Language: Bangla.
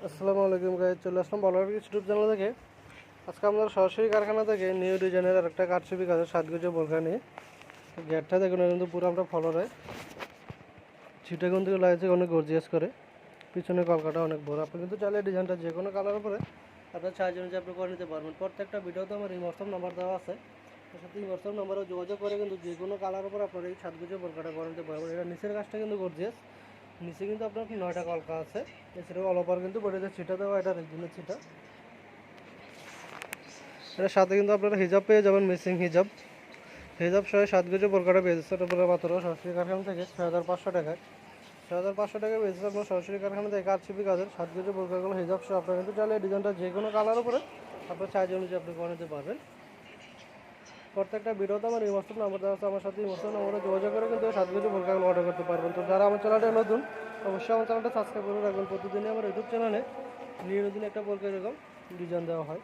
আসসালামু আলাইকুম গাইজ, চলে আসলাম বলার ইউটিউব চ্যানেল থেকে। আজকে আমরা সরাসরি কারখানা থেকে নিউ ডিজাইনের আর একটা কারচুপি কাজের সাজগুজো বোরকা নিয়ে গেটটা দেখুন, কিন্তু পুরো আমরা ফলোরে ছিটা কিন্তু লাগছে অনেক গর্জিয়াস করে, পিছনে কলকাটা অনেক বড়। আপনি কিন্তু চাইলে ডিজাইনটা যে কোনো কালার উপরে আপনার চার্জ অনুযায়ী আপনি করে নিতে পারবেন। প্রত্যেকটা ভিডিওতে আমার হোয়াটসঅ্যাপ নাম্বার দেওয়া আছে, তার সাথে হোয়াটসঅ্যাপ নাম্বারে যোগাযোগ করে কিন্তু যে কোনো কালার উপর আপনার এই সাজগুজো বোরকাটা করে নিতে পারবেন। এটা নিচের কাজটা কিন্তু গর্জিয়াস, নিচে কিন্তু আপনার 9টা কলকা আছে, এছাড়াও অল ওভার কিন্তু বডিতে ছিটা দেওয়া, এটা রেজিনের ছিটা। এটার সাথে কিন্তু আপনারা হিজাব পেয়ে যাবেন, মিসিং হিজাব সহ সাজগুজো বোরকাটা পেয়ে যাচ্ছে। এটা পুরো মাত্র সরাসরি কারখানা থেকে 6,500 টাকায়। 6,500 টাকায় পেয়েছে আপনার সরাসরি কারখানা থেকে কারচুপি কাজের সাজগুজো বোরকাগুলো হিজাব সহ। আপনারা কিন্তু চাইলে ডিজাইনটা যে কোনো কালার উপরে আপনার চার্জ অনুযায়ী আপনি করে নিতে পারবেন। প্রত্যেকটা ভিডিওতে আমার হোয়াটসঅ্যাপ নাম্বার দেওয়া আছে, আমার সাথে হোয়াটসঅ্যাপ নাম্বারে যোগাযোগ করে কিন্তু সাজগুজো বোরকাগুলো অর্ডার করতে পারবেন। তো যারা আমার চ্যানেলটা নতুন, অবশ্যই আমার চ্যানেলটা সাবস্ক্রাইব করে রাখবেন। প্রতিদিনই আমার ইউটিউব চ্যানেলে নিয়ে নতুন একটা বোরকা এরকম ডিজাইন দেওয়া হয়।